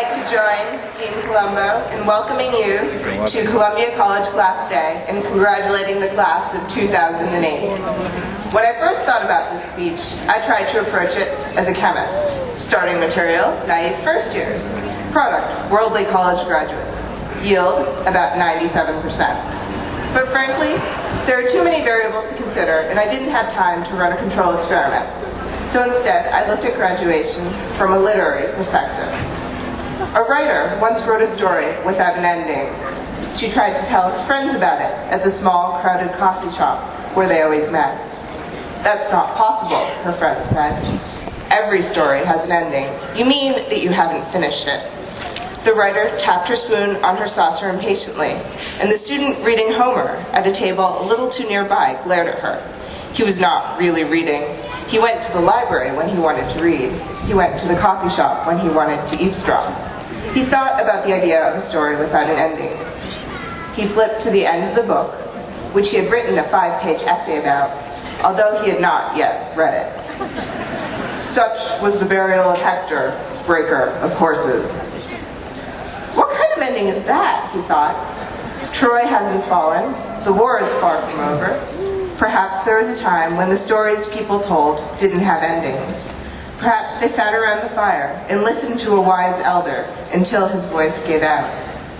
like to join Dean Colombo in welcoming you to Columbia College Class Day and congratulating the class of 2008. When I first thought about this speech, I tried to approach it as a chemist. Starting material, naive first years. Product, worldly college graduates. Yield, about 97%. But frankly, there are too many variables to consider, and I didn't have time to run a control experiment. So instead, I looked at graduation from a literary perspective. A writer once wrote a story without an ending. She tried to tell her friends about it at the small, crowded coffee shop where they always met. "That's not possible," her friend said. "Every story has an ending. You mean that you haven't finished it." The writer tapped her spoon on her saucer impatiently, and the student reading Homer at a table a little too nearby glared at her. He was not really reading. He went to the library when he wanted to read. He went to the coffee shop when he wanted to eavesdrop. He thought about the idea of a story without an ending. He flipped to the end of the book, which he had written a 5-page essay about, although he had not yet read it. "Such was the burial of Hector, breaker of horses." What kind of ending is that, he thought. Troy hasn't fallen. The war is far from over. Perhaps there was a time when the stories people told didn't have endings. Perhaps they sat around the fire and listened to a wise elder until his voice gave out.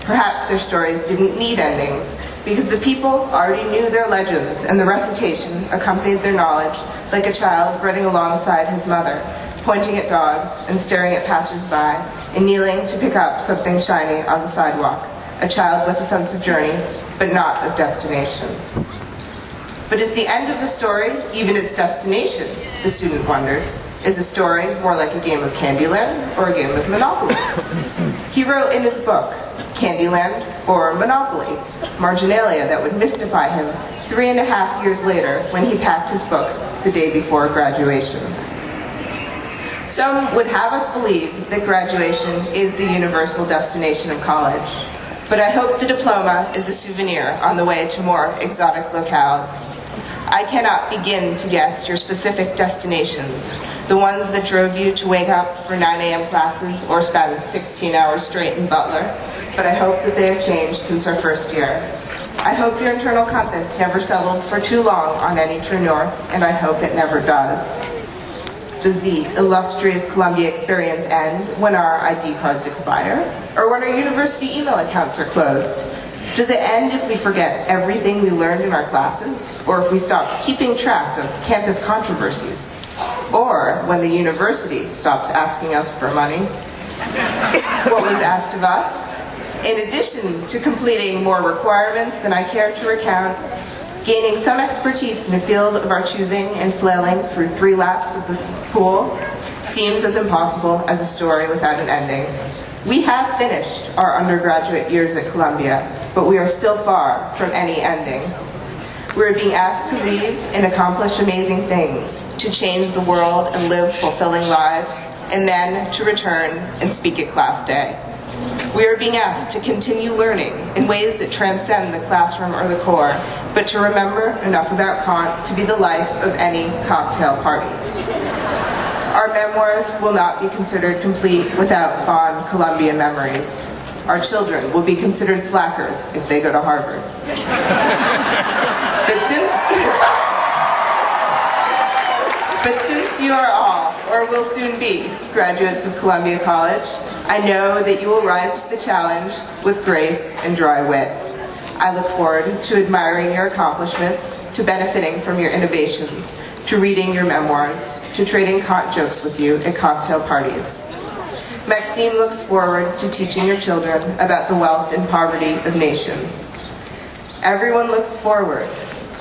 Perhaps their stories didn't need endings because the people already knew their legends and the recitation accompanied their knowledge like a child running alongside his mother, pointing at dogs and staring at passers-by and kneeling to pick up something shiny on the sidewalk. A child with a sense of journey, but not of destination. But is the end of the story even its destination? The student wondered. Is a story more like a game of Candyland or a game of Monopoly? He wrote in his book, Candyland or Monopoly, marginalia that would mystify him 3.5 years later when he packed his books the day before graduation. Some would have us believe that graduation is the universal destination of college, but I hope the diploma is a souvenir on the way to more exotic locales. I cannot begin to guess your specific destinations, the ones that drove you to wake up for 9 a.m. classes or spend 16 hours straight in Butler, but I hope that they have changed since our first year. I hope your internal compass never settled for too long on any true north, and I hope it never does. Does the illustrious Columbia experience end when our ID cards expire? Or when our university email accounts are closed? Does it end if we forget everything we learned in our classes? Or if we stop keeping track of campus controversies? Or when the university stops asking us for money? What was asked of us? In addition to completing more requirements than I care to recount, gaining some expertise in a field of our choosing and flailing through 3 laps of this pool seems as impossible as a story without an ending. We have finished our undergraduate years at Columbia, but we are still far from any ending. We are being asked to leave and accomplish amazing things, to change the world and live fulfilling lives, and then to return and speak at Class Day. We are being asked to continue learning in ways that transcend the classroom or the core, but to remember enough about Kant to be the life of any cocktail party. Our memoirs will not be considered complete without fond Columbia memories. Our children will be considered slackers if they go to Harvard. But since you are all, or will soon be, graduates of Columbia College, I know that you will rise to the challenge with grace and dry wit. I look forward to admiring your accomplishments, to benefiting from your innovations, to reading your memoirs, to trading Kant jokes with you at cocktail parties. Maxime looks forward to teaching your children about the wealth and poverty of nations. Everyone looks forward.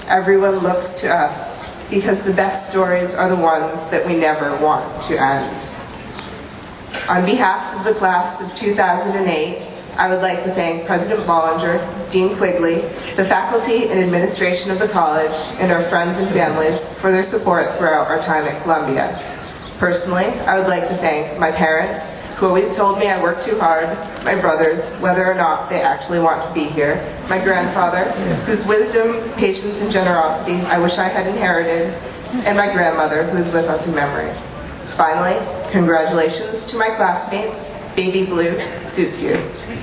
Everyone looks to us, because the best stories are the ones that we never want to end. On behalf of the class of 2008, I would like to thank President Bollinger, Dean Quigley, the faculty and administration of the college, and our friends and families for their support throughout our time at Columbia. Personally, I would like to thank my parents, who always told me I worked too hard, my brothers, whether or not they actually want to be here, my grandfather, whose wisdom, patience, and generosity I wish I had inherited, and my grandmother, who is with us in memory. Finally, congratulations to my classmates, Baby blue suits you.